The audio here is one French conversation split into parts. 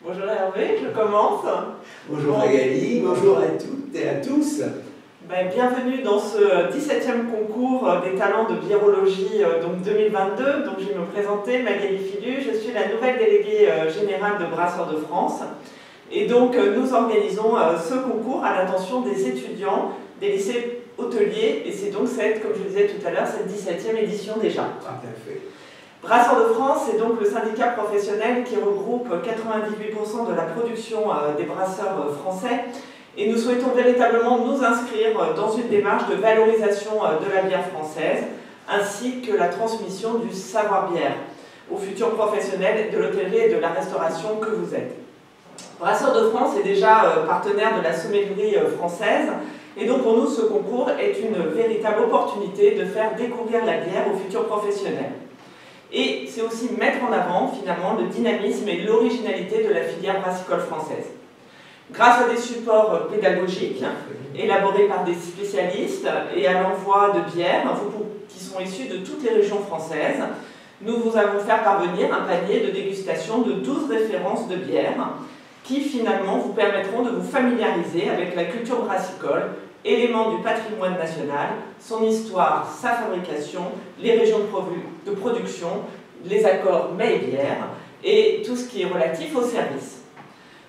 Bonjour Hervé, je commence. Bonjour Magali, bonjour à toutes et à tous. Bienvenue dans ce 17e concours des talents de biérologie donc 2022. Donc, je vais me présenter, Magali Filu, je suis la nouvelle déléguée générale de Brasseurs de France. Et donc nous organisons ce concours à l'attention des étudiants des lycées hôteliers. Et c'est donc comme je le disais tout à l'heure, cette 17e édition déjà. Tout à fait. Brasseurs de France, c'est donc le syndicat professionnel qui regroupe 98% de la production des brasseurs français. Et nous souhaitons véritablement nous inscrire dans une démarche de valorisation de la bière française, ainsi que la transmission du savoir-bière aux futurs professionnels de l'hôtellerie et de la restauration que vous êtes. Brasseurs de France est déjà partenaire de la sommellerie française, et donc pour nous ce concours est une véritable opportunité de faire découvrir la bière aux futurs professionnels. Et c'est aussi mettre en avant finalement le dynamisme et l'originalité de la filière brassicole française. Grâce à des supports pédagogiques élaborés par des spécialistes et à l'envoi de bières qui sont issues de toutes les régions françaises, nous vous allons faire parvenir un panier de dégustation de 12 références de bières qui finalement vous permettront de vous familiariser avec la culture brassicole, élément du patrimoine national, son histoire, sa fabrication, les régions de production, les accords mets et bières et tout ce qui est relatif au service.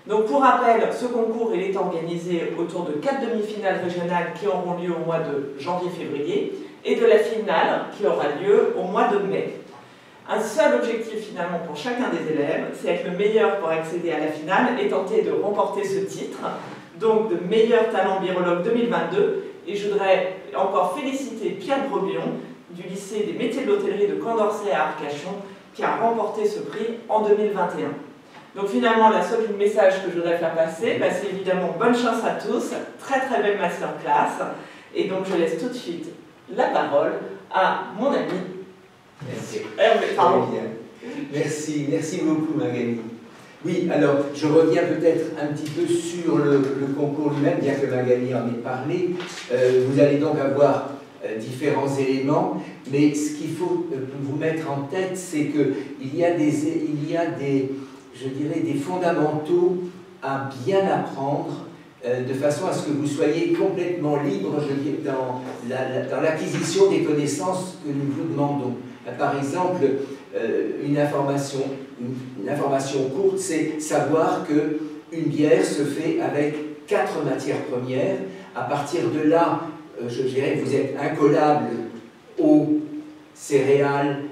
Donc pour rappel, ce concours il est organisé autour de 4 demi-finales régionales qui auront lieu au mois de janvier-février et de la finale qui aura lieu au mois de mai. Un seul objectif finalement pour chacun des élèves, c'est être le meilleur pour accéder à la finale et tenter de remporter ce titre, donc de meilleur talent biérologue 2022. Et je voudrais encore féliciter Pierre Brebillon du lycée des métiers de l'hôtellerie de Condorcet à Arcachon qui a remporté ce prix en 2021. Donc finalement, le seul message que je voudrais faire passer, c'est évidemment bonne chance à tous, très très belle masterclass. Et donc je laisse tout de suite la parole à mon ami. Merci beaucoup Magali. Oui, alors je reviens peut-être un petit peu sur le concours lui-même, bien que Magali en ait parlé. Vous allez donc avoir différents éléments, mais ce qu'il faut vous mettre en tête, c'est qu'il y a je dirais, des fondamentaux à bien apprendre de façon à ce que vous soyez complètement libre dans l'acquisition des connaissances que nous vous demandons. Par exemple, une information courte, c'est savoir qu'une bière se fait avec 4 matières premières. À partir de là, je dirais que vous êtes incollable eau, céréales,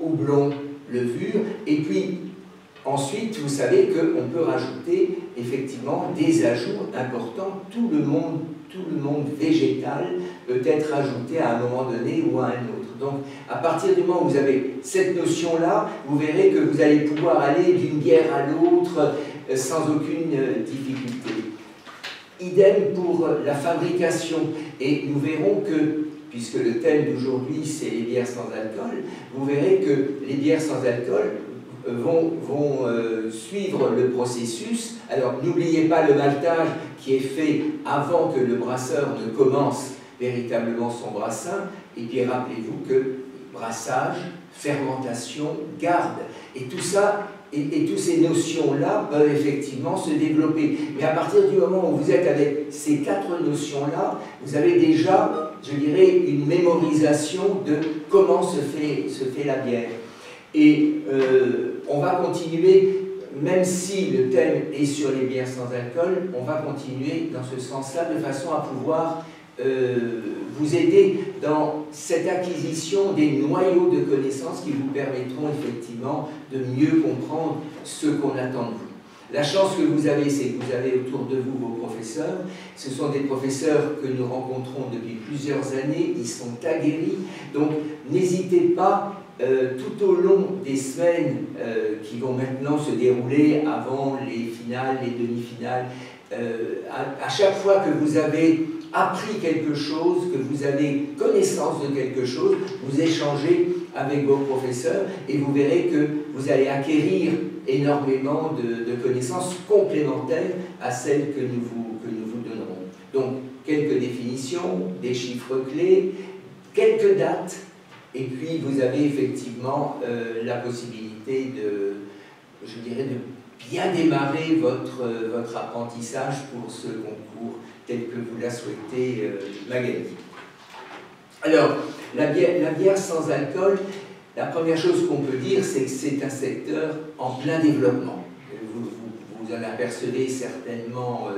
houblon, levure, et puis ensuite, vous savez qu'on peut rajouter effectivement des ajouts importants. Tout le monde végétal peut être ajouté à un moment donné ou à un autre. Donc, à partir du moment où vous avez cette notion-là, vous verrez que vous allez pouvoir aller d'une bière à l'autre sans aucune difficulté. Idem pour la fabrication. Et nous verrons que, puisque le thème d'aujourd'hui c'est les bières sans alcool, vous verrez que les bières sans alcool vont suivre le processus. Alors n'oubliez pas le maltage qui est fait avant que le brasseur ne commence véritablement son brassin, et puis rappelez-vous que brassage, fermentation, garde, et tout ça, et toutes ces notions-là peuvent effectivement se développer. Mais à partir du moment où vous êtes avec ces 4 notions-là, vous avez déjà, je dirais, une mémorisation de comment se fait la bière. Et on va continuer, même si le thème est sur les bières sans alcool, on va continuer dans ce sens-là de façon à pouvoir vous aider dans cette acquisition des noyaux de connaissances qui vous permettront effectivement de mieux comprendre ce qu'on attend de vous. La chance que vous avez, c'est que vous avez autour de vous vos professeurs. Ce sont des professeurs que nous rencontrons depuis plusieurs années, ils sont aguerris, donc n'hésitez pas tout au long des semaines qui vont maintenant se dérouler avant les finales, les demi-finales, à chaque fois que vous avez appris quelque chose, que vous avez connaissance de quelque chose, vous échangez avec vos professeurs et vous verrez que vous allez acquérir énormément de connaissances complémentaires à celles que nous vous donnerons. Donc, quelques définitions, des chiffres clés, quelques dates, et puis vous avez effectivement la possibilité bien démarrer votre apprentissage pour ce concours tel que vous l'a souhaité Magali. Alors, la bière sans alcool, la première chose qu'on peut dire, c'est que c'est un secteur en plein développement. Vous en apercevez certainement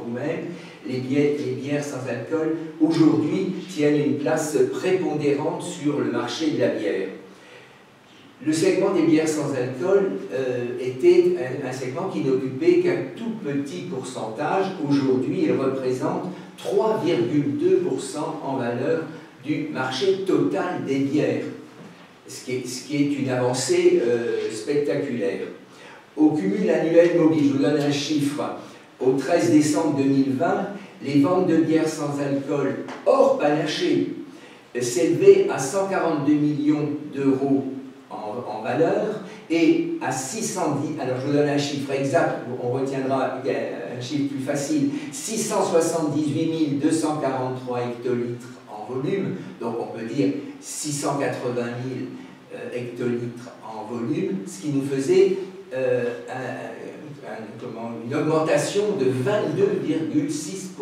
vous-même. Les bières sans alcool, aujourd'hui, tiennent une place prépondérante sur le marché de la bière. Le segment des bières sans alcool était un segment qui n'occupait qu'un tout petit pourcentage. Aujourd'hui, il représente 3,2% en valeur du marché total des bières, ce qui est une avancée spectaculaire. Au cumul annuel mobile, je vous donne un chiffre, au 13 décembre 2020, les ventes de bières sans alcool hors panaché s'élevaient à 142 millions d'euros en valeur et à 610, alors je vous donne un chiffre exact, on retiendra un chiffre plus facile, 678 243 hectolitres en volume, donc on peut dire 680 000 hectolitres en volume, ce qui nous faisait une augmentation de 22,6%.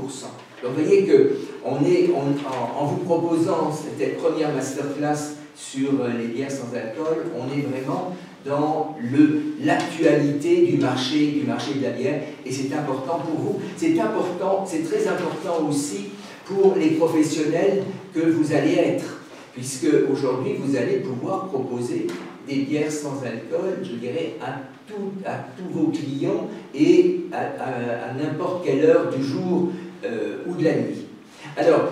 Donc vous voyez que en vous proposant cette première masterclass sur les bières sans alcool, on est vraiment dans l'actualité du marché de la bière, et c'est important pour vous. C'est très important aussi pour les professionnels que vous allez être, puisque aujourd'hui vous allez pouvoir proposer des bières sans alcool, je dirais, à tous vos clients et à n'importe quelle heure du jour ou de la nuit. Alors,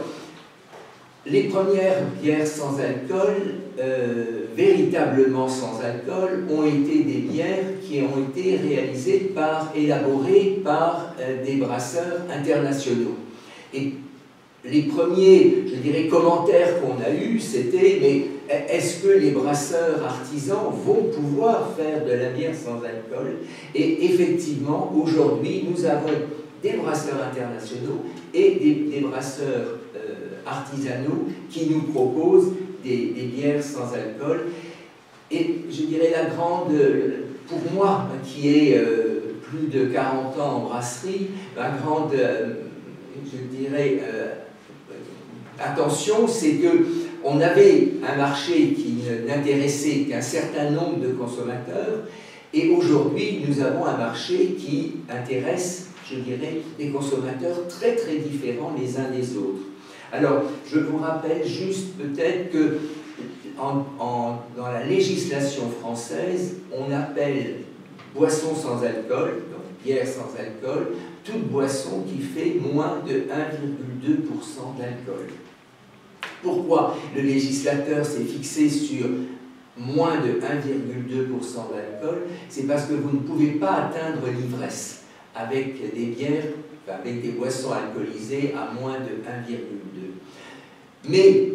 les premières bières sans alcool, véritablement sans alcool, ont été des bières qui ont été réalisées élaborées par des brasseurs internationaux. Et les premiers, je dirais, commentaires qu'on a eus, c'était « mais est-ce que les brasseurs artisans vont pouvoir faire de la bière sans alcool ?» Et effectivement, aujourd'hui, nous avons des brasseurs internationaux et des brasseurs artisanaux qui nous proposent des bières sans alcool. Et je dirais pour moi, qui ai plus de 40 ans en brasserie, ma grande, je dirais, attention, c'est qu'on avait un marché qui n'intéressait qu'un certain nombre de consommateurs, et aujourd'hui, nous avons un marché qui intéresse, je dirais, des consommateurs très très différents les uns des autres. Alors, je vous rappelle juste peut-être que dans la législation française, on appelle boisson sans alcool, donc bière sans alcool, toute boisson qui fait moins de 1,2% d'alcool. Pourquoi le législateur s'est fixé sur moins de 1,2% d'alcool? C'est parce que vous ne pouvez pas atteindre l'ivresse avec des bières, avec des boissons alcoolisées à moins de 1,2. Mais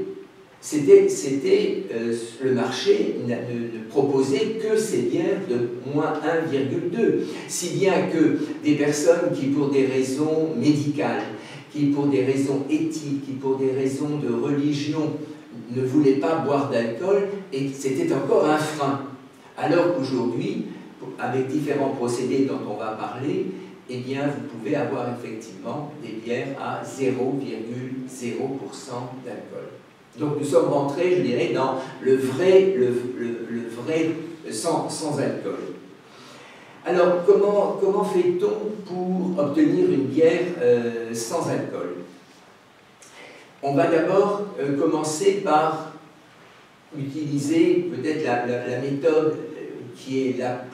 le marché ne proposait que ces bières de moins 1,2, si bien que des personnes qui, pour des raisons médicales, qui pour des raisons éthiques, qui pour des raisons de religion, ne voulaient pas boire d'alcool, et c'était encore un frein. Alors qu'aujourd'hui, avec différents procédés dont on va parler, eh bien, vous pouvez avoir effectivement des bières à 0,0% d'alcool. Donc nous sommes rentrés, je dirais, dans le vrai sans alcool. Alors, comment fait-on pour obtenir une bière sans alcool? On va d'abord commencer par utiliser peut-être la méthode qui est la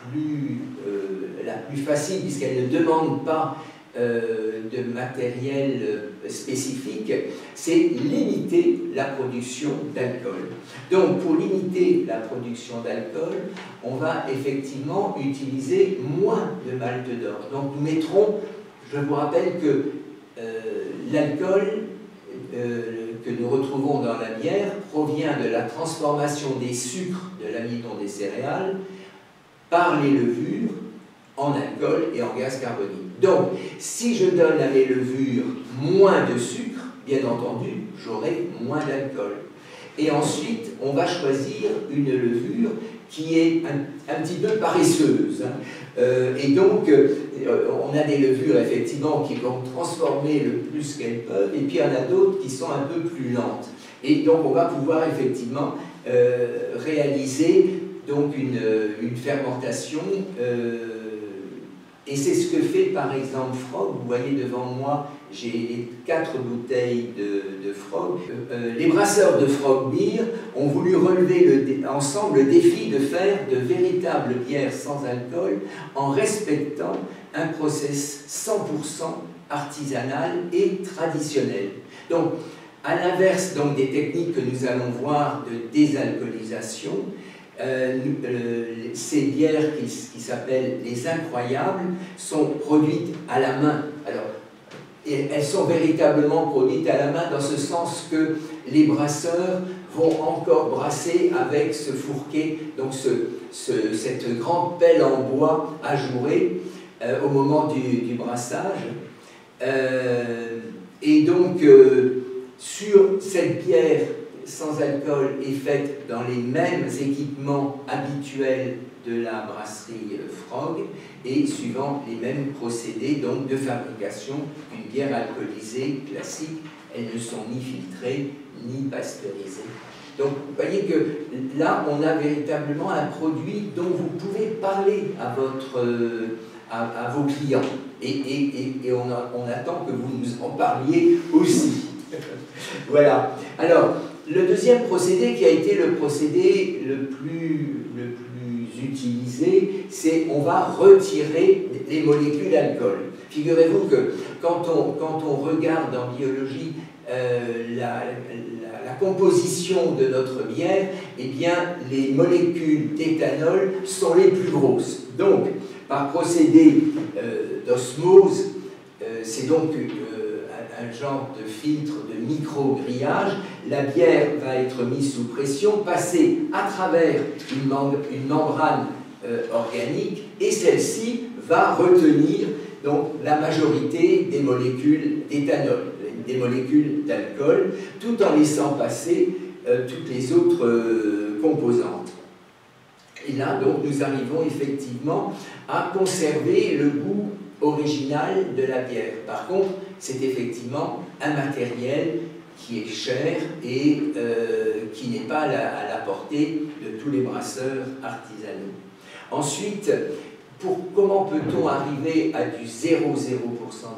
plus facile, puisqu'elle ne demande pas de matériel spécifique, c'est limiter la production d'alcool. Donc, pour limiter la production d'alcool, on va effectivement utiliser moins de malt d'orge. Donc, nous mettrons, je vous rappelle que l'alcool que nous retrouvons dans la bière provient de la transformation des sucres de l'amidon des céréales par les levures en alcool et en gaz carbonique. Donc, si je donne à mes levures moins de sucre, bien entendu, j'aurai moins d'alcool. Et ensuite, on va choisir une levure qui est un petit peu paresseuse. Hein. Et donc, on a des levures, effectivement, qui vont transformer le plus qu'elles peuvent, et puis il y en a d'autres qui sont un peu plus lentes. Et donc, on va pouvoir, effectivement, réaliser donc, une fermentation, et c'est ce que fait, par exemple, Frog. Vous voyez devant moi, j'ai les 4 bouteilles de Frog. Les brasseurs de Frog Beer ont voulu relever ensemble le défi de faire de véritables bières sans alcool en respectant un process 100% artisanal et traditionnel. Donc, à l'inverse donc, des techniques que nous allons voir de désalcoolisation, ces bières qui s'appellent les incroyables sont produites à la main. Alors, et elles sont véritablement produites à la main dans ce sens que les brasseurs vont encore brasser avec ce fourquet, donc cette grande pelle en bois ajourée au moment du brassage. Et donc, sur cette bière sans alcool est faite dans les mêmes équipements habituels de la brasserie Frog et suivant les mêmes procédés donc, de fabrication d'une bière alcoolisée classique. Elles ne sont ni filtrées ni pasteurisées. Donc vous voyez que là on a véritablement un produit dont vous pouvez parler à vos clients et on attend que vous nous en parliez aussi. Voilà. Alors, le deuxième procédé qui a été le procédé le plus utilisé, c'est on va retirer les molécules d'alcool. Figurez-vous que quand on regarde en biologie la composition de notre bière, eh bien, les molécules d'éthanol sont les plus grosses. Donc, par procédé d'osmose, c'est donc un genre de filtre de micro-grillage, la bière va être mise sous pression, passer à travers une membrane organique, et celle-ci va retenir donc, la majorité des molécules d'éthanol, des molécules d'alcool, tout en laissant passer toutes les autres composantes. Et là, donc, nous arrivons effectivement à conserver le goût original de la bière. Par contre, c'est effectivement un matériel qui est cher et qui n'est pas à la portée de tous les brasseurs artisanaux. Ensuite, comment peut-on arriver à du 0,0%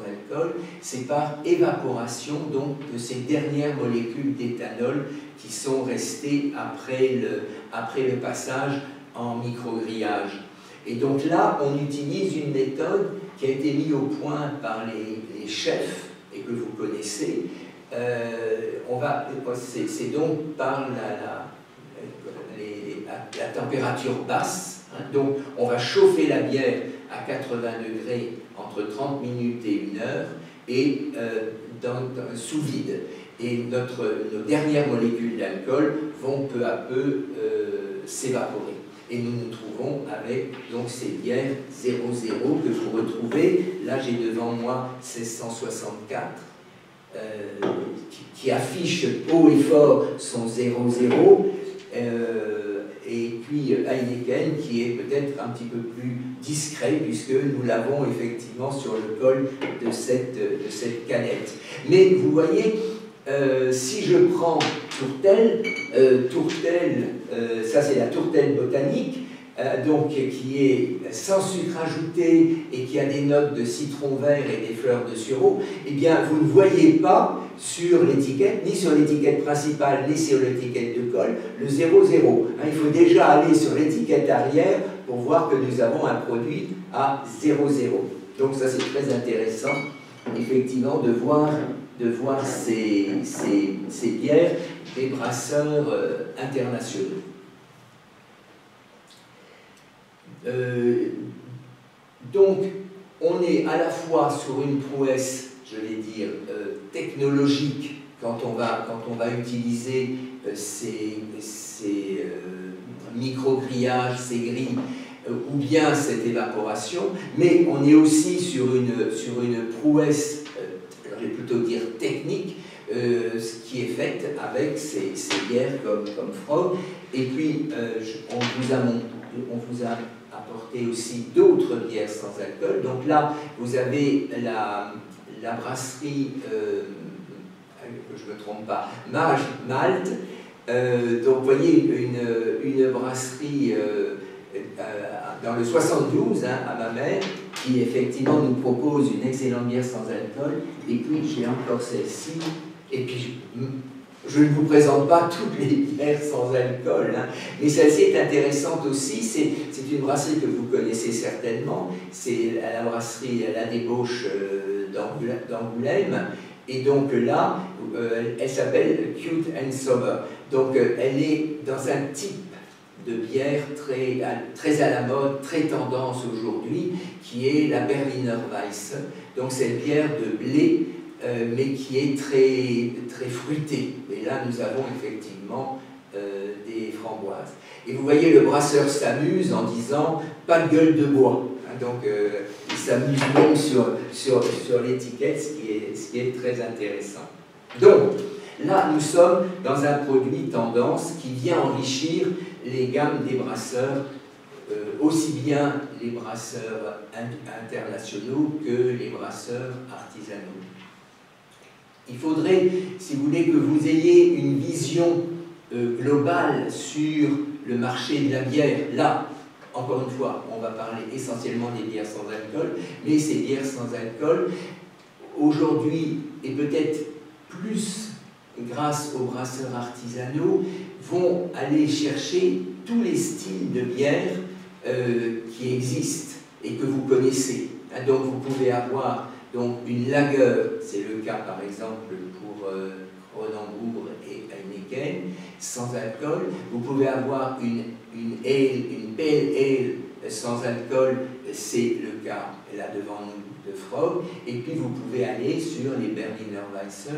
d'alcool? C'est par évaporation donc, de ces dernières molécules d'éthanol qui sont restées après le passage en micro-grillage. Et donc là, on utilise une méthode qui a été mise au point par les chefs et que vous connaissez. C'est donc par la température basse. Hein. Donc, on va chauffer la bière à 80 degrés entre 30 minutes et 1 heure et sous vide. Et nos dernières molécules d'alcool vont peu à peu s'évaporer. Et nous nous trouvons avec donc, ces bières 0,0 que vous retrouvez. Là, j'ai devant moi 1664 qui affiche haut et fort son 0,0. Et puis Heineken qui est peut-être un petit peu plus discret puisque nous l'avons effectivement sur le col de cette canette. Mais vous voyez, si je prends Tourtel, ça c'est la Tourtel botanique, donc qui est sans sucre ajouté et qui a des notes de citron vert et des fleurs de sureau, eh bien vous ne voyez pas sur l'étiquette, ni sur l'étiquette principale, ni sur l'étiquette de colle, le 0,0. Hein, il faut déjà aller sur l'étiquette arrière pour voir que nous avons un produit à 0,0. Donc ça c'est très intéressant, effectivement, de voir ces bières des brasseurs internationaux. Donc, on est à la fois sur une prouesse, je vais dire, technologique, quand on va utiliser ces micro-grillages, ces grilles, ou bien cette évaporation, mais on est aussi sur une prouesse, je vais plutôt dire technique, ce qui est faite avec ces bières comme Frog. Et puis, on vous a apporté aussi d'autres bières sans alcool. Donc là, vous avez la brasserie, que je ne me trompe pas, Malte. Donc, vous voyez, une brasserie dans le 72, hein, à ma mère, qui effectivement nous propose une excellente bière sans alcool. Et puis, j'ai encore celle-ci. Et puis, je ne vous présente pas toutes les bières sans alcool, hein, mais celle-ci est intéressante aussi. C'est une brasserie que vous connaissez certainement. C'est la brasserie La Débauche d'Angoulême. Et donc là, elle s'appelle Cute and Sober. Donc elle est dans un type de bière très à la mode, très tendance aujourd'hui, qui est la Berliner Weiss. Donc c'est une bière de blé, mais qui est très fruitée. Et là, nous avons effectivement des framboises. Et vous voyez, le brasseur s'amuse en disant « pas de gueule de bois ». Donc, il s'amuse même sur l'étiquette, ce qui est très intéressant. Donc, là, nous sommes dans un produit tendance qui vient enrichir les gammes des brasseurs, aussi bien les brasseurs internationaux que les brasseurs artisanaux. Il faudrait, si vous voulez, que vous ayez une vision globale sur le marché de la bière. Là, encore une fois, on va parler essentiellement des bières sans alcool, mais ces bières sans alcool, aujourd'hui, et peut-être plus grâce aux brasseurs artisanaux, vont aller chercher tous les styles de bière qui existent et que vous connaissez. Donc vous pouvez avoir donc, une lager, c'est le cas par exemple pour Kronenbourg et Heineken, sans alcool. Vous pouvez avoir une pale ale sans alcool, c'est le cas là devant nous de Frog. Et puis vous pouvez aller sur les Berliner Weiss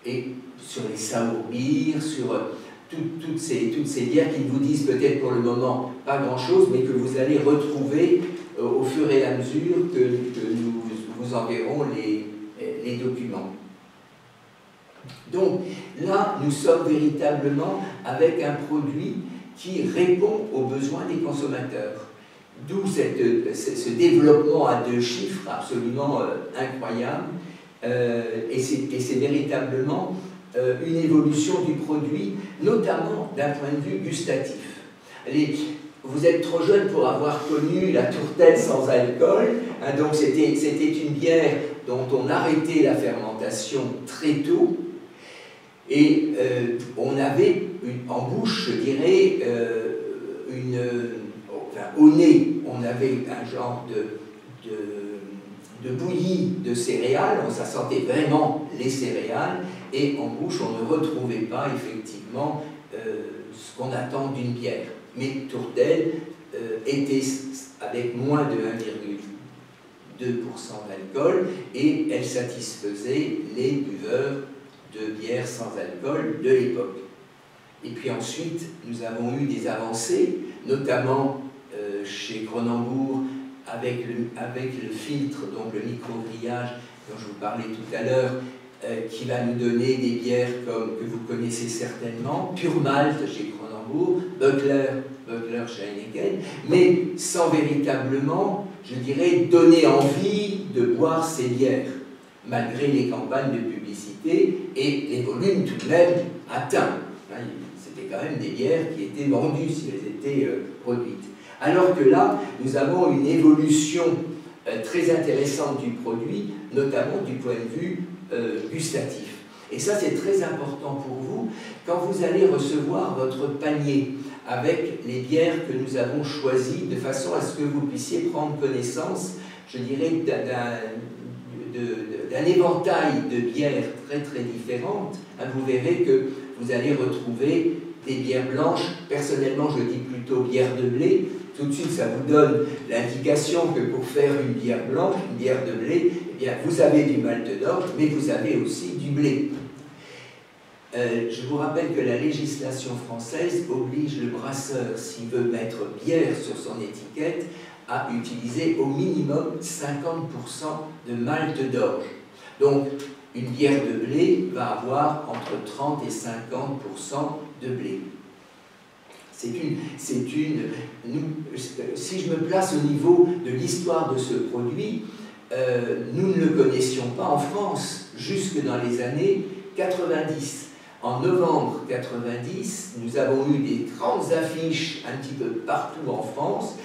et sur les Sour Beer, sur toutes ces bières qui ne vous disent peut-être pour le moment pas grand-chose, mais que vous allez retrouver au fur et à mesure que nous vous enverrons les documents. Donc là, nous sommes véritablement avec un produit qui répond aux besoins des consommateurs. D'où ce développement à 2 chiffres absolument incroyable. Et c'est véritablement une évolution du produit, notamment d'un point de vue gustatif. Vous êtes trop jeune pour avoir connu la tourtelle sans alcool, hein, donc c'était une bière dont on arrêtait la fermentation très tôt, et on avait en bouche, je dirais, au nez, on avait un genre de bouillie de céréales, ça sentait vraiment les céréales, et en bouche, on ne retrouvait pas effectivement ce qu'on attend d'une bière. Mais Tourtel était avec moins de 1,2% d'alcool et elle satisfaisait les buveurs de bière sans alcool de l'époque. Et puis ensuite, nous avons eu des avancées, notamment chez Kronenbourg, avec le filtre, donc le micro-grillage dont je vous parlais tout à l'heure, qui va nous donner des bières comme que vous connaissez certainement, Pure Malt chez Kronenbourg, Böckler chez Heineken, mais sans véritablement, je dirais, donner envie de boire ces bières, malgré les campagnes de publicité et les volumes tout de même atteints. C'était quand même des bières qui étaient vendues si elles étaient produites. Alors que là, nous avons une évolution très intéressante du produit, notamment du point de vue gustatif. Et ça, c'est très important pour vous quand vous allez recevoir votre panier avec les bières que nous avons choisies, de façon à ce que vous puissiez prendre connaissance, je dirais, d'un éventail de bières très très différentes. Vous verrez que vous allez retrouver des bières blanches. Personnellement, je dis plutôt bière de blé. Tout de suite, ça vous donne l'indication que pour faire une bière blanche, une bière de blé, eh bien, vous avez du malt d'orge, mais vous avez aussi du blé. Je vous rappelle que la législation française oblige le brasseur, s'il veut mettre bière sur son étiquette, à utiliser au minimum 50% de malt d'orge. Donc, une bière de blé va avoir entre 30 et 50% de blé. Si je me place au niveau de l'histoire de ce produit, nous ne le connaissions pas en France jusque dans les années 90. En novembre 90, nous avons eu des grandes affiches un petit peu partout en France.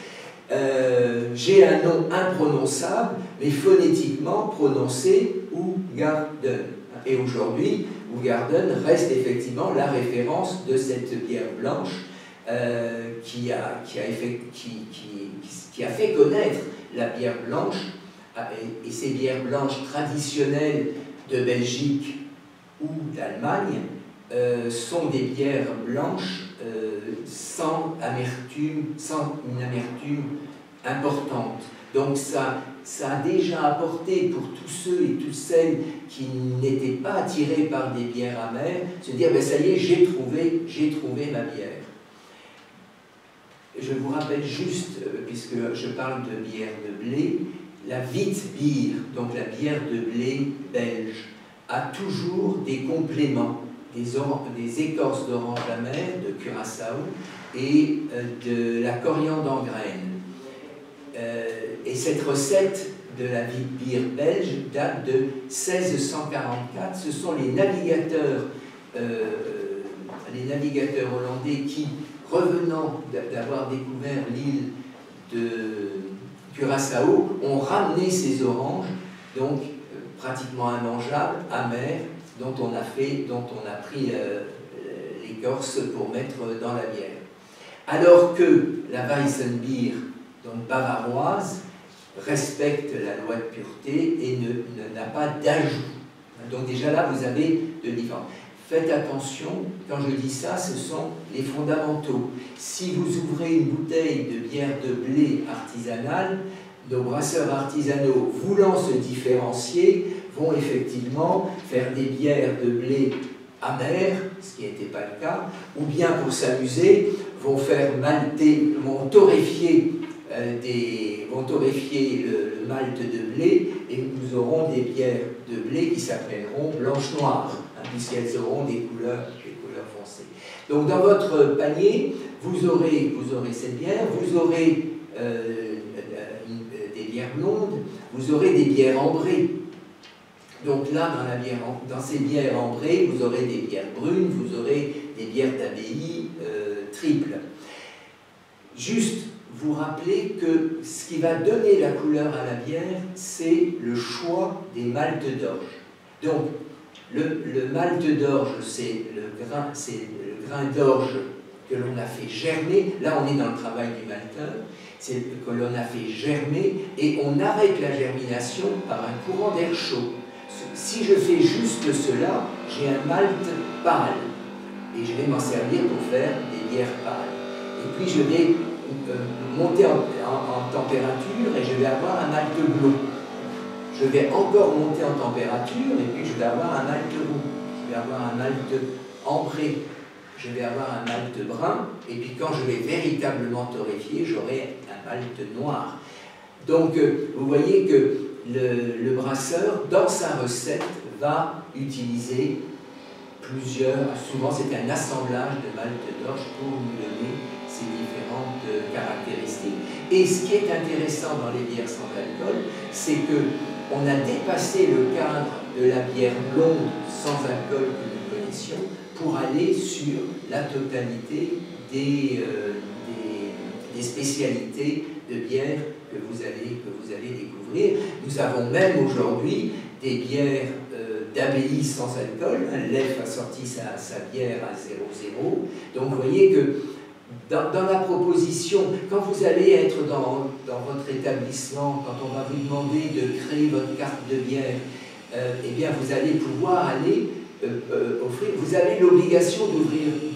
J'ai un nom imprononçable, mais phonétiquement prononcé Hoegaarden. Et aujourd'hui, Hoegaarden reste effectivement la référence de cette bière blanche qui a fait connaître la bière blanche. Et ces bières blanches traditionnelles de Belgique ou d'Allemagne sont des bières blanches sans une amertume importante. Donc ça a déjà apporté pour tous ceux et toutes celles qui n'étaient pas attirés par des bières amères, se dire ben ça y est, j'ai trouvé ma bière. Je vous rappelle juste, puisque je parle de bière de blé, la Witbier, donc la bière de blé belge, a toujours des compléments, des écorces d'orange amère, de curaçao et de la coriandre en graines. Et cette recette de la Witbier belge date de 1644. Ce sont les navigateurs hollandais qui, revenant d'avoir découvert l'île de Curaçao, ont ramené ces oranges, donc pratiquement immangeables, amères, dont on a pris l'écorce pour mettre dans la bière. Alors que la Weissenbier, donc bavaroise, respecte la loi de pureté et n'a pas d'ajout. Donc déjà là, vous avez de différents. Faites attention, quand je dis ça, ce sont les fondamentaux. Si vous ouvrez une bouteille de bière de blé artisanale, nos brasseurs artisanaux, voulant se différencier, vont effectivement faire des bières de blé amères, ce qui n'était pas le cas, ou bien pour s'amuser, vont torréfier le malt de blé, et nous aurons des bières de blé qui s'appelleront blanche-noire, puisqu'elles auront des couleurs foncées. Donc dans votre panier, vous aurez cette bière, vous aurez des bières blondes, vous aurez des bières ambrées. Donc là, dans ces bières ambrées, vous aurez des bières brunes, vous aurez des bières d'abbaye triples. Juste vous rappeler que ce qui va donner la couleur à la bière, c'est le choix des maltes d'orge. Donc, le malt d'orge, c'est le grain d'orge que l'on a fait germer. Là, on est dans le travail du malteur. C'est que l'on a fait germer et on arrête la germination par un courant d'air chaud. Si je fais juste cela, j'ai un malt pâle. Et je vais m'en servir pour faire des bières pâles. Et puis, je vais monter en température et je vais avoir un malt bleu. Je vais encore monter en température et puis je vais avoir un malt roux, je vais avoir un malt ambré, je vais avoir un malt brun, et puis quand je vais véritablement torréfier, j'aurai un malt noir. Donc vous voyez que le brasseur, dans sa recette, va utiliser souvent c'est un assemblage de malt d'orge pour nous donner ces différentes caractéristiques. Et ce qui est intéressant dans les bières sans alcool, c'est qu'on a dépassé le cadre de la bière blonde sans alcool que nous connaissions pour aller sur la totalité des spécialités de bières que vous allez découvrir. Nous avons même aujourd'hui des bières d'abbaye sans alcool. L'EF a sorti sa bière à 0,0. Donc vous voyez que dans la proposition, quand vous allez être dans votre établissement, quand on va vous demander de créer votre carte de bière, eh bien vous allez pouvoir aller offrir, vous avez l'obligation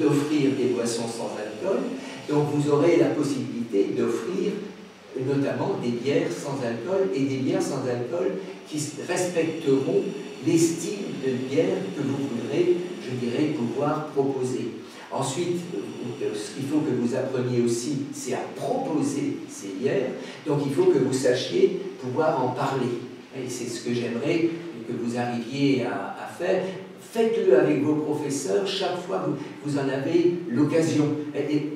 d'offrir des boissons sans alcool, donc vous aurez la possibilité d'offrir notamment des bières sans alcool et des bières sans alcool qui respecteront les styles de bière que vous voudrez, je dirais, pouvoir proposer. Ensuite, ce qu'il faut que vous appreniez aussi, c'est à proposer ces bières. Donc il faut que vous sachiez pouvoir en parler. Et c'est ce que j'aimerais que vous arriviez à faire. faites-le avec vos professeurs chaque fois que vous en avez l'occasion. Et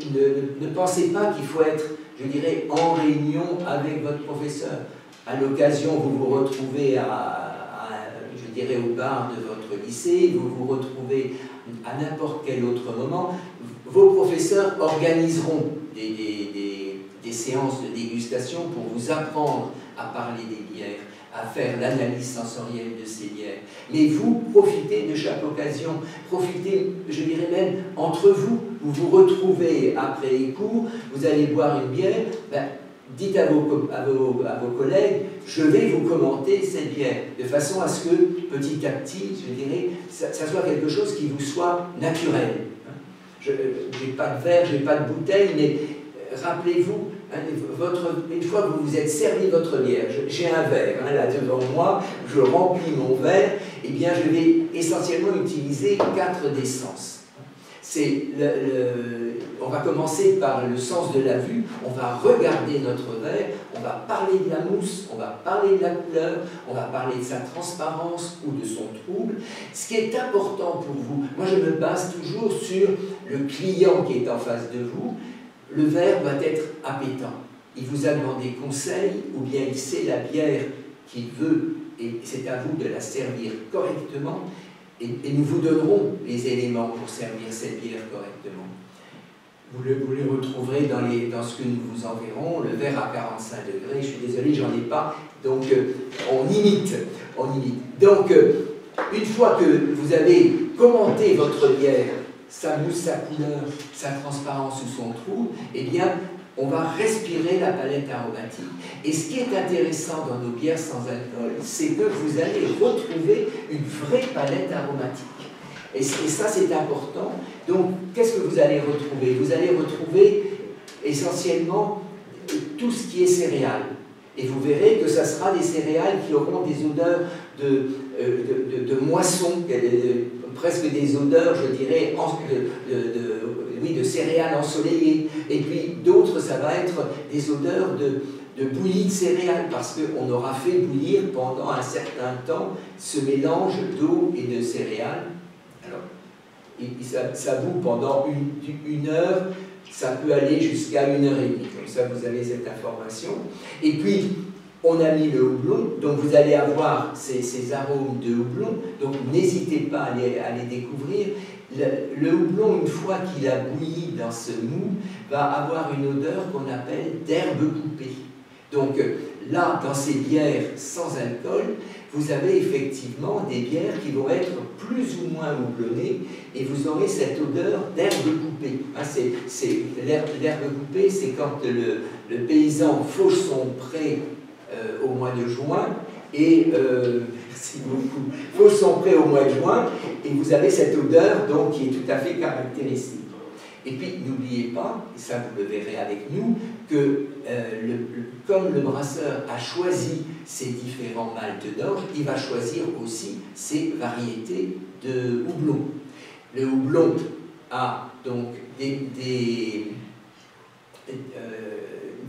ne pensez pas qu'il faut être, je dirais, en réunion avec votre professeur. À l'occasion, vous vous retrouvez je dirais, au bar de votre lycée, vous vous retrouvez à n'importe quel autre moment. Vos professeurs organiseront des séances de dégustation pour vous apprendre à parler des bières, à faire l'analyse sensorielle de ces bières. Mais vous, profitez de chaque occasion, profitez, je dirais même, entre vous, vous vous retrouvez après les cours, vous allez boire une bière, ben, dites à vos collègues, je vais vous commenter cette bière, de façon à ce que, petit à petit, je dirais, ça soit quelque chose qui vous soit naturel. Je n'ai pas de verre, je n'ai pas de bouteille, mais rappelez-vous, une fois que vous vous êtes servi votre bière, j'ai un verre là devant moi, je remplis mon verre, et bien je vais essentiellement utiliser 4 des sens. On va commencer par le sens de la vue, on va regarder notre verre, on va parler de la mousse, on va parler de la couleur, on va parler de sa transparence ou de son trouble. Ce qui est important pour vous, moi je me base toujours sur le client qui est en face de vous. Le verre doit être appétant. Il vous a demandé conseil, ou bien il sait la bière qu'il veut, et c'est à vous de la servir correctement. Et nous vous donnerons les éléments pour servir cette bière correctement. Vous les retrouverez dans ce que nous vous enverrons, le verre à 45 degrés, je suis désolé, j'en ai pas, donc on imite. Donc, une fois que vous avez commenté votre bière, sa mousse, sa couleur, sa transparence ou son trou, eh bien, on va respirer la palette aromatique. Et ce qui est intéressant dans nos bières sans alcool, c'est que vous allez retrouver une vraie palette aromatique. Et ça, c'est important. Donc, qu'est-ce que vous allez retrouver? Vous allez retrouver essentiellement tout ce qui est céréales. Et vous verrez que ça sera des céréales qui auront des odeurs de moisson, presque des odeurs, je dirais, de céréales ensoleillées. Et puis d'autres, ça va être des odeurs de bouillie de céréales, parce qu'on aura fait bouillir pendant un certain temps ce mélange d'eau et de céréales. Alors, ça bout pendant une heure, ça peut aller jusqu'à 1h30. Comme ça, vous avez cette information. Et puis, on a mis le houblon, donc vous allez avoir ces arômes de houblon, donc n'hésitez pas à les découvrir. Le houblon, une fois qu'il a bouilli dans ce mou, va avoir une odeur qu'on appelle d'herbe coupée. Donc là, dans ces bières sans alcool, vous avez effectivement des bières qui vont être plus ou moins houblonnées, et vous aurez cette odeur d'herbe coupée. L'herbe coupée, c'est quand le paysan fauche son pré au mois de juin, et merci beaucoup, fauche son pré au mois de juin, et vous avez cette odeur donc, qui est tout à fait caractéristique. Et puis, n'oubliez pas, et ça vous le verrez avec nous, que comme le brasseur a choisi ses différents maltes d'orge, il va choisir aussi ses variétés de houblon. Le houblon a donc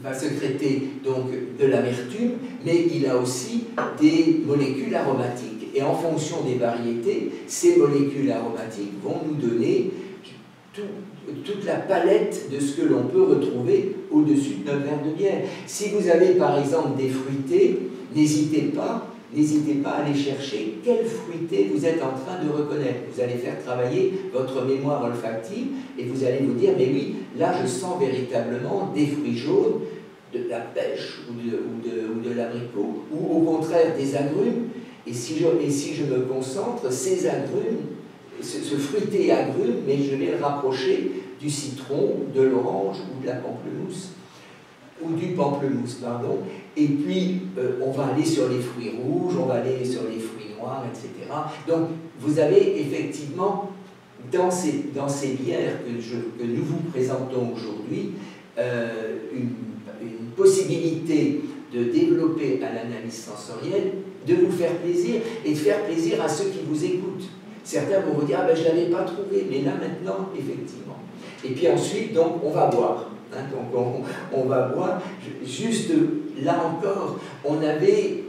va sécréter donc de l'amertume, mais il a aussi des molécules aromatiques. Et en fonction des variétés, ces molécules aromatiques vont nous donner toute la palette de ce que l'on peut retrouver au-dessus de notre verre de bière. Si vous avez par exemple des fruités, n'hésitez pas à aller chercher quel fruité vous êtes en train de reconnaître. Vous allez faire travailler votre mémoire olfactive et vous allez vous dire, mais oui, là je sens véritablement des fruits jaunes, de la pêche ou de l'abricot, ou au contraire des agrumes. Et si je me concentre, ces agrumes, ce fruité agrume, mais je vais le rapprocher du citron, de l'orange ou de la pamplemousse, ou du pamplemousse, pardon. Et puis, on va aller sur les fruits rouges, on va aller sur les fruits noirs, etc. Donc, vous avez effectivement, dans ces bières que nous vous présentons aujourd'hui, une possibilité de développer à l'analyse sensorielle, de vous faire plaisir et de faire plaisir à ceux qui vous écoutent. Certains vont vous dire, ah ben je ne l'avais pas trouvé, mais là maintenant, effectivement. Et puis ensuite, donc, on va boire. Hein, donc on va boire. Juste là encore, on avait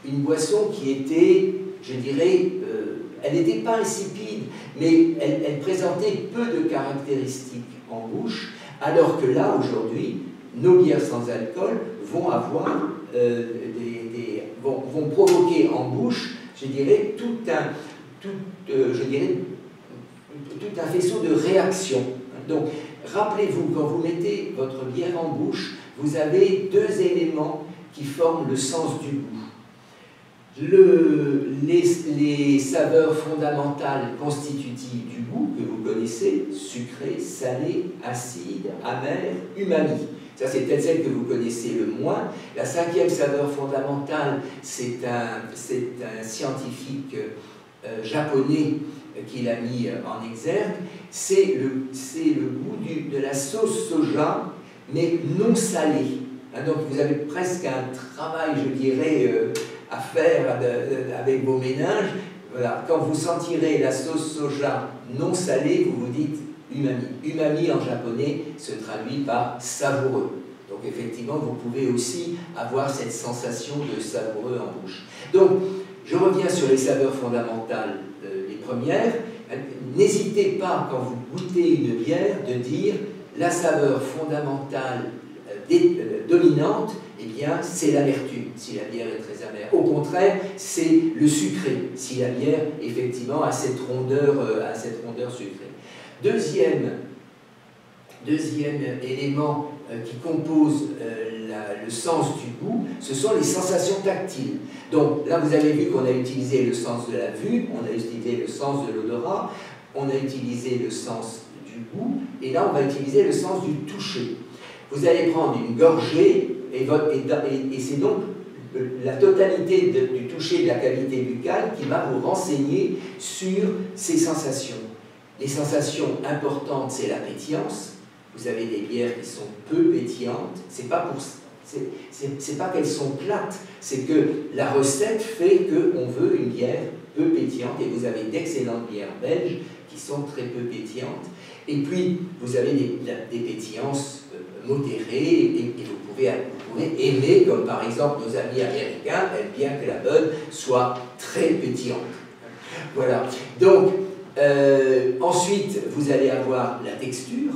une boisson qui était, je dirais, Elle n'était pas insipide, mais elle présentait peu de caractéristiques en bouche, alors que là, aujourd'hui, nos bières sans alcool vont avoir vont provoquer en bouche, je dirais, tout un faisceau de réactions. Donc, rappelez-vous, quand vous mettez votre bière en bouche, vous avez deux éléments qui forment le sens du goût. Les saveurs fondamentales constitutives du goût que vous connaissez, sucré, salé, acide, amer, umami. Ça, c'est peut-être celle que vous connaissez le moins. La cinquième saveur fondamentale, c'est un scientifique japonais qui l'a mis en exergue. C'est le goût de la sauce soja, mais non salée. Donc, vous avez presque un travail, je dirais, à faire avec vos méninges. Voilà. Quand vous sentirez la sauce soja non salée, vous vous dites umami. Umami en japonais se traduit par savoureux. Donc effectivement, vous pouvez aussi avoir cette sensation de savoureux en bouche. Donc, je reviens sur les saveurs fondamentales, les premières. N'hésitez pas, quand vous goûtez une bière, de dire la saveur fondamentale dominante, eh bien, c'est l'amertume, si la bière est très amère. Au contraire, c'est le sucré, si la bière, effectivement, a cette rondeur sucrée. Deuxième élément qui compose le sens du goût, ce sont les sensations tactiles. Donc, là, vous avez vu qu'on a utilisé le sens de la vue, on a utilisé le sens de l'odorat, on a utilisé le sens du goût, et là, on va utiliser le sens du toucher. Vous allez prendre une gorgée, et c'est donc la totalité du toucher de la cavité buccale qui va vous renseigner sur ces sensations. Les sensations importantes, c'est la pétillance. Vous avez des bières qui sont peu pétillantes. C'est pas qu'elles sont plates, c'est que la recette fait qu'on veut une bière peu pétillante, et vous avez d'excellentes bières belges qui sont très peu pétillantes. Et puis, vous avez des pétillances modérées, et vous pouvez aimer, comme par exemple nos amis américains aiment bien que la Bud soit très pétillante. Voilà. Donc, ensuite, vous allez avoir la texture.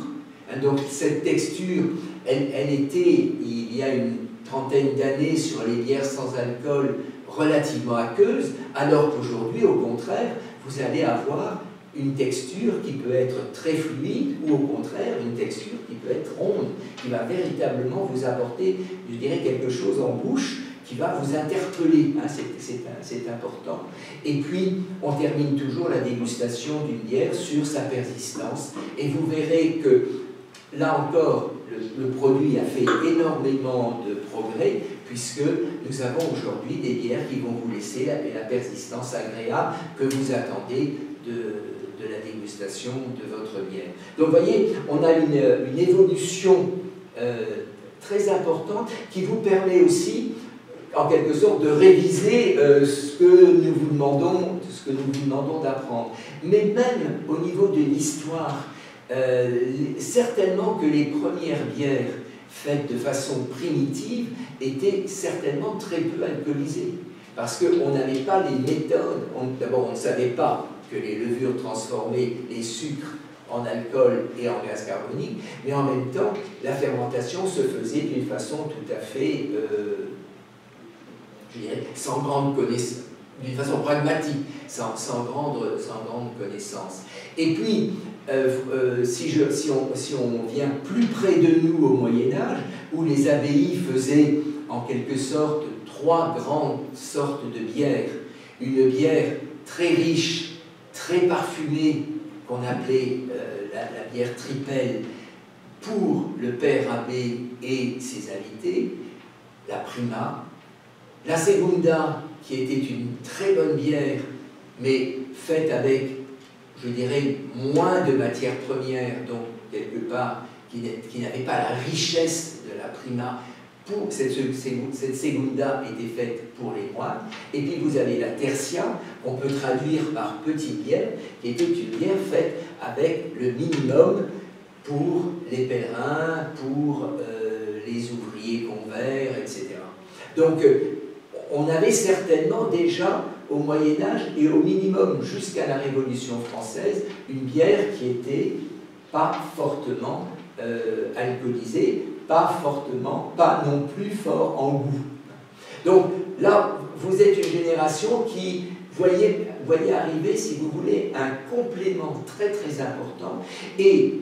Donc, cette texture, elle était, il y a une trentaine d'années, sur les bières sans alcool, relativement aqueuse, alors qu'aujourd'hui, au contraire, vous allez avoir une texture qui peut être très fluide, ou au contraire, une texture qui peut être ronde, qui va véritablement vous apporter, je dirais, quelque chose en bouche qui va vous interpeller, hein, c'est important. Et puis, on termine toujours la dégustation d'une bière sur sa persistance, et vous verrez que, là encore, le produit a fait énormément de progrès, puisque nous avons aujourd'hui des bières qui vont vous laisser la persistance agréable que vous attendez de la dégustation de votre bière. Donc, vous voyez, on a une évolution très importante qui vous permet aussi, en quelque sorte, de réviser ce que nous vous demandons d'apprendre. Mais même au niveau de l'histoire, certainement que les premières bières faites de façon primitive étaient certainement très peu alcoolisées. Parce qu'on n'avait pas les méthodes, d'abord on ne savait pas que les levures transformaient les sucres en alcool et en gaz carbonique, mais en même temps, la fermentation se faisait d'une façon tout à fait, je dirais, sans grande connaissance, d'une façon pragmatique, sans grande connaissance. Et puis, si on vient plus près de nous au Moyen-Âge, où les abbayes faisaient en quelque sorte trois grandes sortes de bières. Une bière très riche, très parfumée, qu'on appelait la bière tripelle, pour le père abbé et ses invités, la prima. La segunda, qui était une très bonne bière, mais faite avec, je dirais, moins de matières premières, donc quelque part, qui n'avait pas la richesse de la prima. Cette segunda était faite pour les moines. Et puis vous avez la tertia, qu'on peut traduire par petite bière, qui était une bière faite avec le minimum pour les pèlerins, pour les ouvriers convers, etc. Donc on avait certainement déjà au Moyen-Âge et au minimum jusqu'à la Révolution française, une bière qui était pas fortement alcoolisée, pas non plus fort en goût. Donc là, vous êtes une génération qui voyait arriver, si vous voulez, un complément très très important et,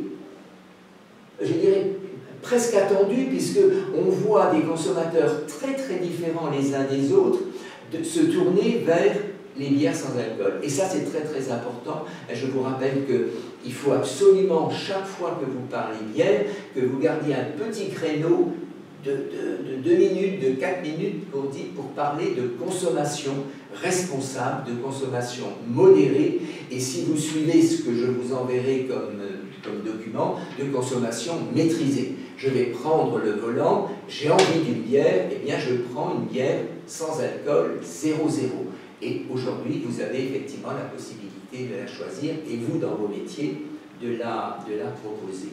je dirais, presque attendu, puisqu'on voit des consommateurs très très différents les uns des autres se tourner vers les bières sans alcool. Et ça, c'est très très important. Je vous rappelle qu'il faut absolument, chaque fois que vous parlez bière, que vous gardiez un petit créneau de 2 minutes, de 4 minutes pour parler de consommation responsable, de consommation modérée, et si vous suivez ce que je vous enverrai comme document, de consommation maîtrisée. Je vais prendre le volant, j'ai envie d'une bière, eh bien je prends une bière sans alcool 0,0. Et aujourd'hui, vous avez effectivement la possibilité de la choisir, et vous, dans vos métiers, de la proposer.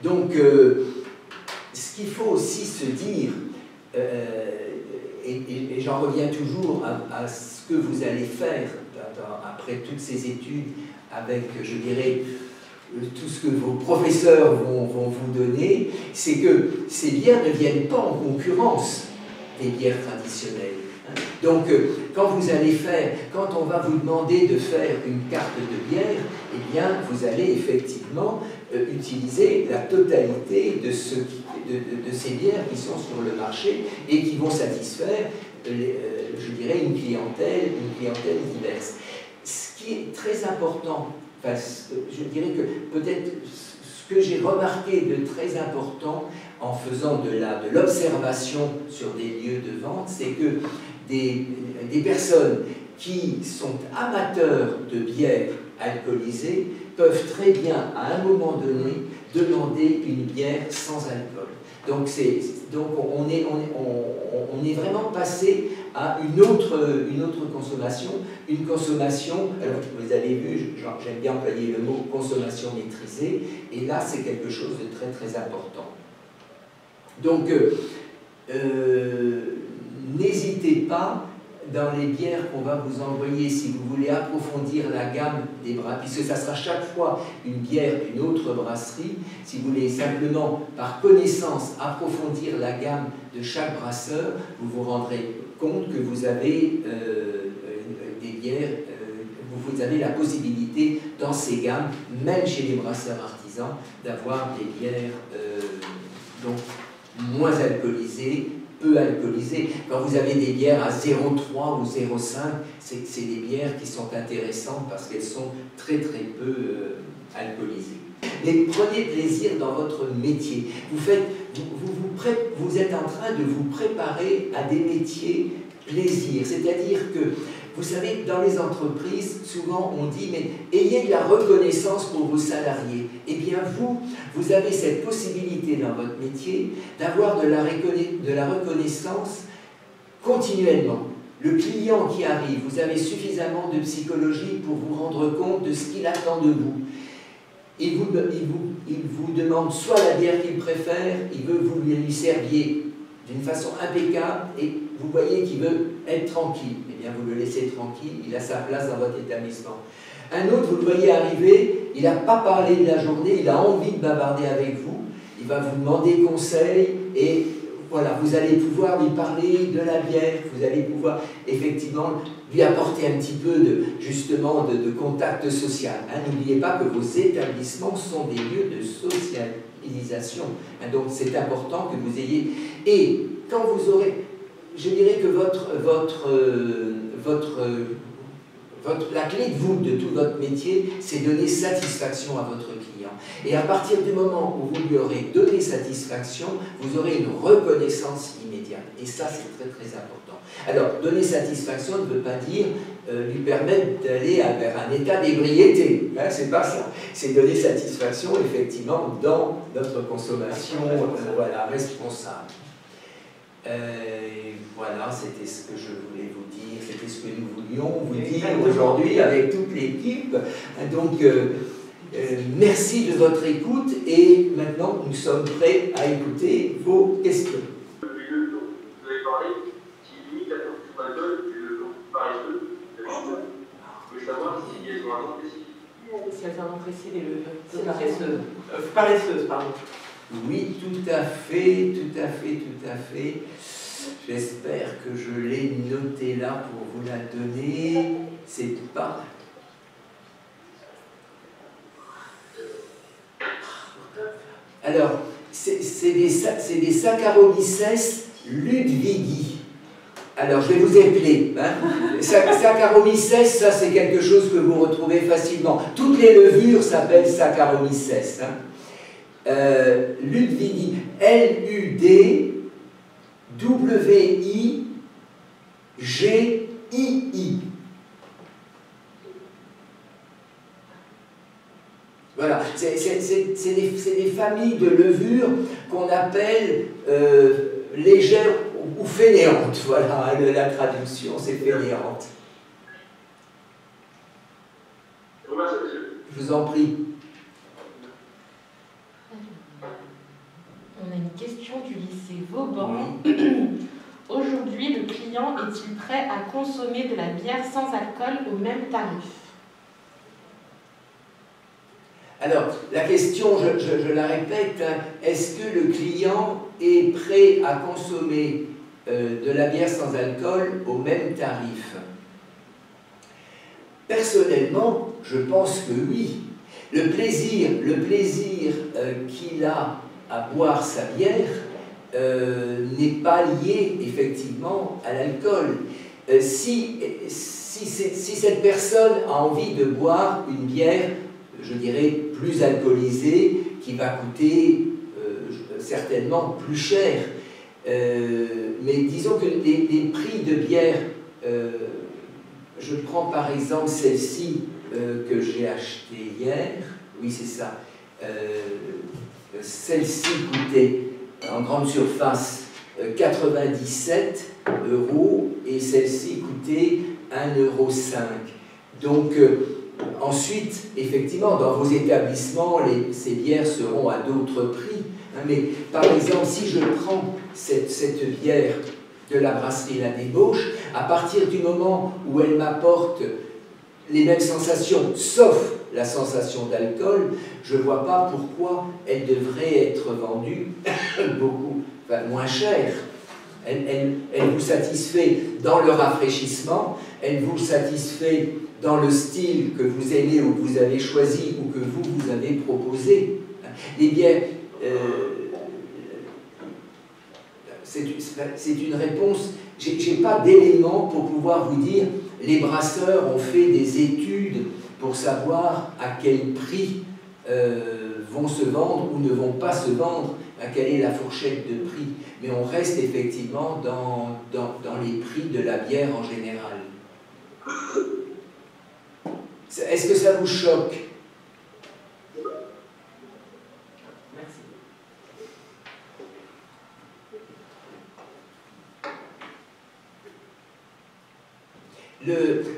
Donc, ce qu'il faut aussi se dire, et j'en reviens toujours à ce que vous allez faire après toutes ces études, avec, je dirais, tout ce que vos professeurs vont vous donner, c'est que ces bières ne viennent pas en concurrence des bières traditionnelles. Donc, quand vous allez quand on va vous demander de faire une carte de bière, eh bien, vous allez effectivement utiliser la totalité de ces bières qui sont sur le marché et qui vont satisfaire, je dirais, une clientèle diverse. Ce qui est très important, enfin, je dirais que peut-être ce que j'ai remarqué de très important en faisant de l'observation sur des lieux de vente, c'est que des personnes qui sont amateurs de bière alcoolisée peuvent très bien, à un moment donné, demander une bière sans alcool. Donc, on est vraiment passé à une autre consommation, une consommation, alors vous avez vu, j'aime bien employer le mot consommation maîtrisée, et là c'est quelque chose de très très important. Donc, n'hésitez pas, dans les bières qu'on va vous envoyer, si vous voulez approfondir la gamme des brasseries, puisque ça sera chaque fois une bière d'une autre brasserie, si vous voulez simplement, par connaissance, approfondir la gamme de chaque brasseur, vous vous rendrez compte que vous avez des bières, vous avez la possibilité, dans ces gammes, même chez les brasseurs artisans, d'avoir des bières donc moins alcoolisées, peu alcoolisées. Quand vous avez des bières à 0,3 ou 0,5, c'est des bières qui sont intéressantes parce qu'elles sont très très peu alcoolisées. Mais prenez plaisir dans votre métier. Vous êtes en train de vous préparer à des métiers plaisir. C'est-à-dire que, vous savez, dans les entreprises, souvent on dit, mais ayez de la reconnaissance pour vos salariés. Eh bien, vous avez cette possibilité dans votre métier d'avoir de la reconnaissance continuellement. Le client qui arrive, vous avez suffisamment de psychologie pour vous rendre compte de ce qu'il attend de vous. Il vous demande soit la bière qu'il préfère, il veut que vous lui serviez d'une façon impeccable, et vous voyez qu'il veut être tranquille. Eh bien, vous le laissez tranquille, il a sa place dans votre établissement. Un autre, vous le voyez arriver, il n'a pas parlé de la journée, il a envie de bavarder avec vous, il va vous demander conseil, et voilà, vous allez pouvoir lui parler de la bière, vous allez pouvoir effectivement lui apporter un petit peu justement de contact social. Hein, n'oubliez pas que vos établissements sont des lieux de socialisation. Hein, donc c'est important que vous ayez... Et quand vous aurez... Je dirais que la clé de voûte de tout votre métier, c'est donner satisfaction à votre client. Et à partir du moment où vous lui aurez donné satisfaction, vous aurez une reconnaissance immédiate. Et ça, c'est très très important. Alors, donner satisfaction ne veut pas dire lui permettre d'aller vers un état d'ébriété. Hein, c'est pas ça. C'est donner satisfaction, effectivement, dans notre consommation voilà, responsable. Voilà, c'était ce que je voulais vous dire, c'était ce que nous voulions vous dire aujourd'hui avec toute l'équipe. Donc, merci de votre écoute et maintenant nous sommes prêts à écouter vos questions. Vous avez parlé qui limite la production d'alcool et le apprécier les levures paresseuses. Paresseuses, pardon. Oui, tout à fait, tout à fait, tout à fait. J'espère que je l'ai noté là pour vous la donner. C'est pas... Alors, c'est des Saccharomyces ludwigi. Alors, je vais vous épeler. Hein. Saccharomyces, ça c'est quelque chose que vous retrouvez facilement. Toutes les levures s'appellent Saccharomyces. Hein. Ludwigi, L-U-D-W-I-G-I-I. Voilà, c'est des familles de levures qu'on appelle légères ou fainéantes. Voilà, la traduction, c'est fainéante. Je vous en prie. On a une question du lycée Vauban. Aujourd'hui, le client est-il prêt à consommer de la bière sans alcool au même tarif? Alors, la question, je la répète, hein, est-ce que le client est prêt à consommer de la bière sans alcool au même tarif? Personnellement, je pense que oui. Le plaisir qu'il a à boire sa bière n'est pas lié effectivement à l'alcool. Si cette personne a envie de boire une bière, je dirais, plus alcoolisée, qui va coûter certainement plus cher. Mais disons que les prix de bière, je prends par exemple celle-ci que j'ai achetée hier, oui c'est ça, celle-ci coûtait en grande surface 97 € et celle-ci coûtait 1,05 €. Donc, ensuite, effectivement, dans vos établissements, ces bières seront à d'autres prix. Hein, mais par exemple, si je prends cette bière de la brasserie La Débauche, à partir du moment où elle m'apporte les mêmes sensations, sauf la sensation d'alcool, je ne vois pas pourquoi elle devrait être vendue beaucoup moins cher. Elle vous satisfait dans le rafraîchissement, elle vous satisfait dans le style que vous aimez ou que vous avez choisi ou que vous avez proposé. Les bières, c'est une réponse, je n'ai pas d'éléments pour pouvoir vous dire les brasseurs ont fait des études pour savoir à quel prix vont se vendre ou ne vont pas se vendre, à quelle est la fourchette de prix. Mais on reste effectivement dans les prix de la bière en général. Est-ce que ça vous choque? Merci.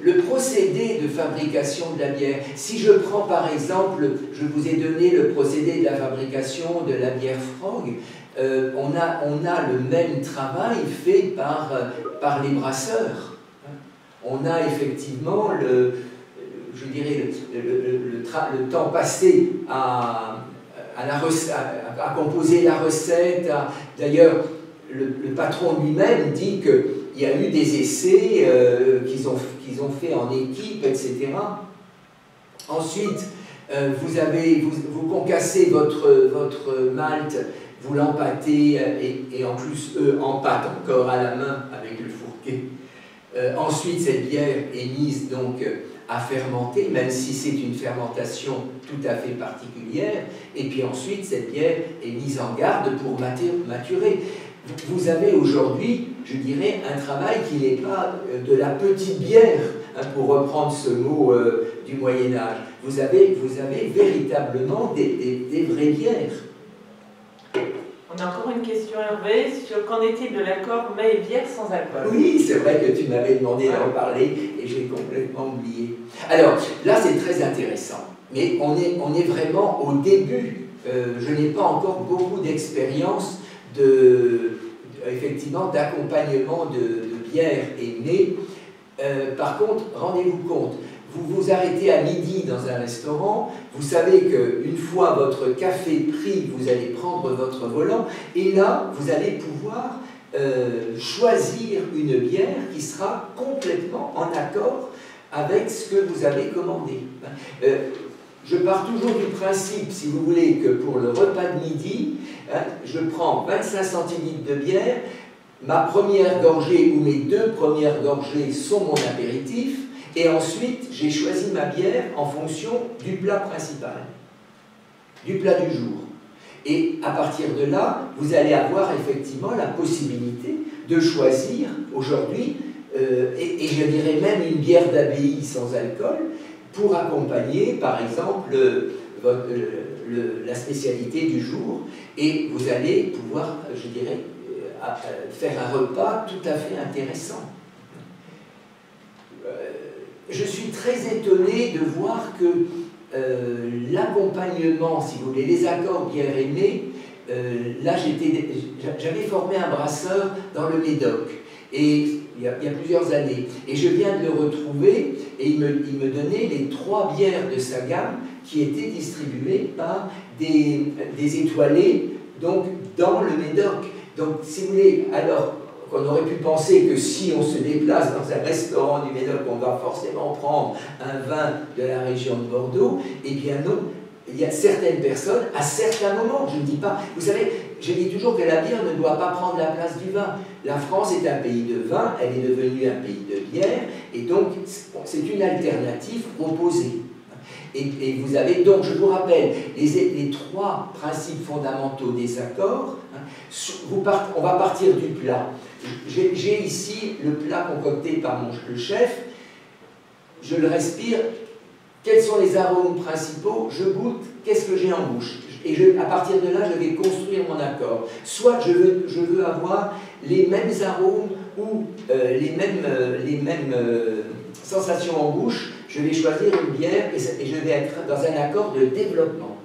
Le procédé de fabrication de la bière, si je prends par exemple, je vous ai donné le procédé de la fabrication de la bière Frog, on a le même travail fait par les brasseurs. On a effectivement je dirais, le temps passé à composer la recette. D'ailleurs, le patron lui-même dit qu'il y a eu des essais qu'ils ont fait en équipe, etc. Ensuite, vous concassez votre malt, vous l'empâtez, et en plus, eux empâtent encore à la main avec le fourquet. Ensuite, cette bière est mise donc à fermenter, même si c'est une fermentation tout à fait particulière. Et puis ensuite, cette bière est mise en garde pour maturer. Vous avez aujourd'hui, je dirais, un travail qui n'est pas de la petite bière, hein, pour reprendre ce mot du Moyen-Âge. Vous avez véritablement des vraies bières. On a encore une question, Hervé, sur qu'en est-il de l'accord mets et bière sans alcool? Oui, c'est vrai que tu m'avais demandé d'en parler et j'ai complètement oublié. Alors, là, c'est très intéressant, mais on est vraiment au début. Je n'ai pas encore beaucoup d'expérience effectivement d'accompagnement de bière aimée. Par contre, rendez-vous compte, vous vous arrêtez à midi dans un restaurant, vous savez qu'une fois votre café pris, vous allez prendre votre volant, et là, vous allez pouvoir choisir une bière qui sera complètement en accord avec ce que vous avez commandé. Je pars toujours du principe, si vous voulez, que pour le repas de midi, je prends 25 centilitres de bière, ma première gorgée ou mes 2 premières gorgées sont mon apéritif, et ensuite j'ai choisi ma bière en fonction du plat principal, du plat du jour. Et à partir de là, vous allez avoir effectivement la possibilité de choisir aujourd'hui, et je dirais même une bière d'abbaye sans alcool, pour accompagner par exemple la spécialité du jour, et vous allez pouvoir, je dirais, faire un repas tout à fait intéressant. Je suis très étonné de voir que l'accompagnement, si vous voulez, les accords bière et mets, là j'avais formé un brasseur dans le Médoc, et il y a plusieurs années, et je viens de le retrouver, et il me donnait les 3 bières de sa gamme qui étaient distribuées par des étoilés, donc dans le Médoc. Donc, si vous voulez, alors qu'on aurait pu penser que si on se déplace dans un restaurant du Médoc, on va forcément prendre un vin de la région de Bordeaux, eh bien non, il y a certaines personnes, à certains moments, je ne dis pas, vous savez, je dis toujours que la bière ne doit pas prendre la place du vin. La France est un pays de vin, elle est devenue un pays de bière, et donc c'est une alternative proposée. Et vous avez donc, je vous rappelle, les 3 principes fondamentaux des accords. On va partir du plat. J'ai ici le plat concocté par le chef. Je le respire. Quels sont les arômes principaux? Je goûte. Qu'est-ce que j'ai en bouche? Et à partir de là, je vais construire mon accord. Soit je veux avoir les mêmes arômes ou les mêmes sensations en bouche. Je vais choisir une bière et je vais être dans un accord de développement.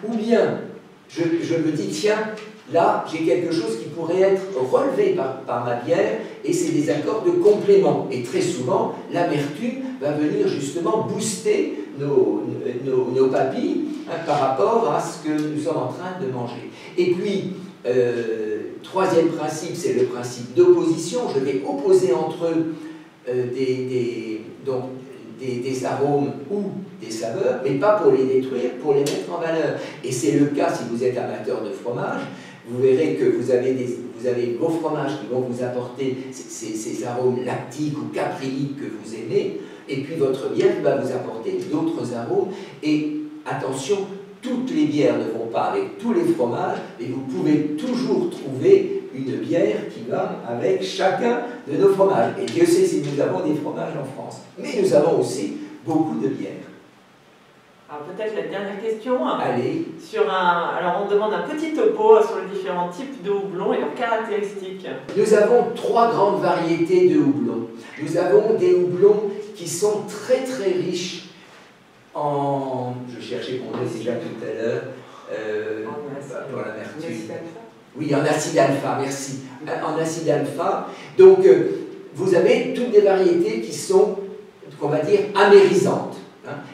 Ou bien, je me dis, tiens, là, j'ai quelque chose qui pourrait être relevé par ma bière, et c'est des accords de complément. Et très souvent, l'amertume va venir justement booster nos papilles par rapport à ce que nous sommes en train de manger. Et puis, 3e principe, c'est le principe d'opposition. Je vais opposer entre eux des arômes ou des saveurs, mais pas pour les détruire, pour les mettre en valeur. Et c'est le cas si vous êtes amateur de fromage. Vous verrez que vous avez vos fromages qui vont vous apporter ces arômes lactiques ou capryliques que vous aimez, et puis votre bière qui va vous apporter d'autres arômes. Et attention, toutes les bières ne vont pas avec tous les fromages, mais vous pouvez toujours trouver une bière qui va avec chacun de nos fromages. Et Dieu sait si nous avons des fromages en France. Mais nous avons aussi beaucoup de bières. Alors peut-être la dernière question. Allez. Alors on demande un petit topo sur les différents types de houblons et leurs caractéristiques. Nous avons 3 grandes variétés de houblons. Nous avons des houblons qui sont très très riches en... Je cherchais mon nom déjà tout à l'heure. Pour l'amertume. Oui, en acide alpha, merci. En acide alpha. Donc, vous avez toutes des variétés qui sont, on va dire, amérisantes.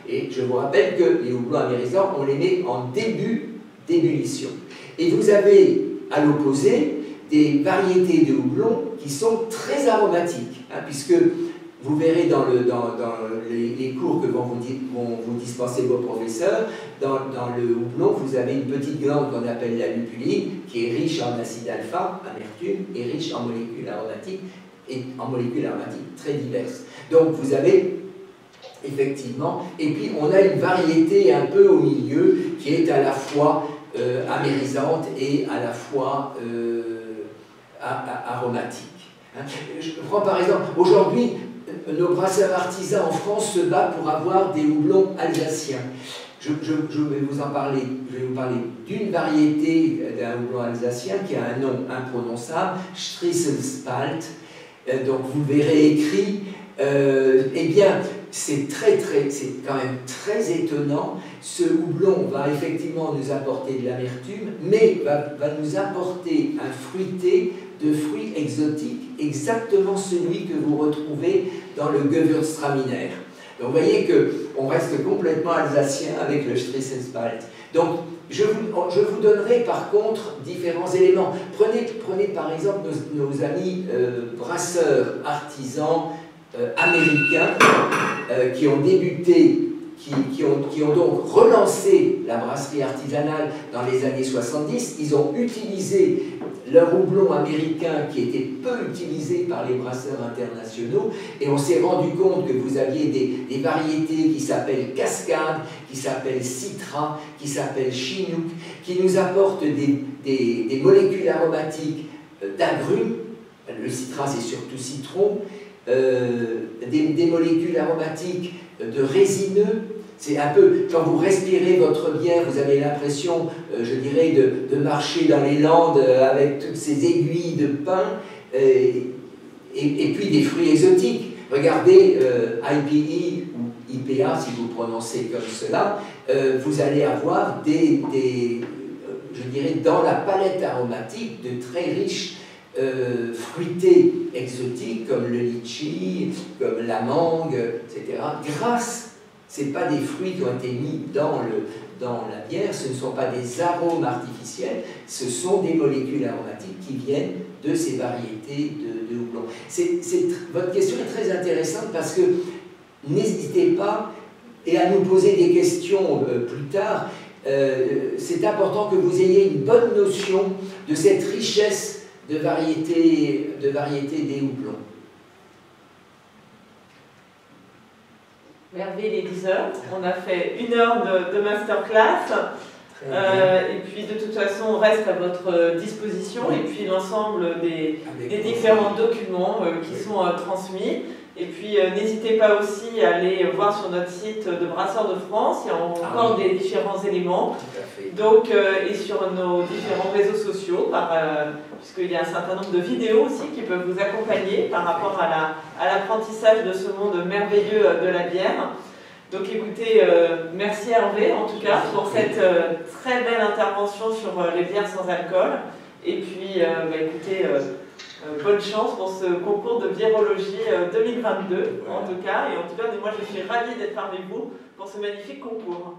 Et je vous rappelle que les houblons amérisants, on les met en début d'ébullition. Et vous avez, à l'opposé, des variétés de houblons qui sont très aromatiques, puisque vous verrez dans les cours que vont vous dispenser vos professeurs, dans le houblon, vous avez une petite glande qu'on appelle la lupuline, qui est riche en acide alpha, amertume, et riche en molécules aromatiques très diverses. Donc vous avez effectivement, et puis on a une variété un peu au milieu qui est à la fois amérisante et à la fois aromatique. Je prends par exemple, aujourd'hui, nos brasseurs artisans en France se battent pour avoir des houblons alsaciens. Je vais vous en parler. Je vais vous parler d'une variété d'un houblon alsacien qui a un nom imprononçable, Strieselspalt. Donc vous verrez écrit. Eh bien, c'est quand même très étonnant. Ce houblon va effectivement nous apporter de l'amertume, mais va nous apporter un fruité de fruits exotiques, exactement celui que vous retrouvez dans le Gewürztraminer. Donc vous voyez qu'on reste complètement alsacien avec le Strissenspalt. Donc je vous donnerai par contre différents éléments. Prenez par exemple nos amis brasseurs artisans américains qui ont débuté, qui ont donc relancé la brasserie artisanale dans les années 70. Ils ont utilisé leur houblon américain qui était peu utilisé par les brasseurs internationaux, et on s'est rendu compte que vous aviez des variétés qui s'appellent Cascade, qui s'appellent Citra, qui s'appellent Chinook, qui nous apportent des molécules aromatiques d'agrumes. Le Citra, c'est surtout citron. Des molécules aromatiques de résineux. C'est un peu, quand vous respirez votre bière, vous avez l'impression, je dirais, de marcher dans les Landes avec toutes ces aiguilles de pin, et puis des fruits exotiques. Regardez IPE ou IPA, si vous prononcez comme cela, vous allez avoir je dirais, dans la palette aromatique, de très riches fruités exotiques comme le litchi, comme la mangue, etc. Ce ne sont pas des fruits qui ont été mis dans la bière, ce ne sont pas des arômes artificiels, ce sont des molécules aromatiques qui viennent de ces variétés de houblon. Votre question est très intéressante parce que n'hésitez pas à nous poser des questions plus tard. C'est important que vous ayez une bonne notion de cette richesse de variétés des houblons. Hervé, il est 10 heures. On a fait 1 heure de masterclass. Et puis de toute façon, on reste à votre disposition. Et puis l'ensemble des différents documents qui sont transmis. Et puis n'hésitez pas aussi à aller voir sur notre site de Brasseurs de France. Il y a encore des différents éléments. Donc, et sur nos différents réseaux sociaux, puisqu'il y a un certain nombre de vidéos aussi qui peuvent vous accompagner par rapport à l'apprentissage de ce monde merveilleux de la bière. Donc écoutez, merci Hervé en tout cas pour cette très belle intervention sur les bières sans alcool. Et puis écoutez, bonne chance pour ce concours de biérologie 2022 en tout cas. Et en tout cas, moi je suis ravie d'être parmi vous pour ce magnifique concours.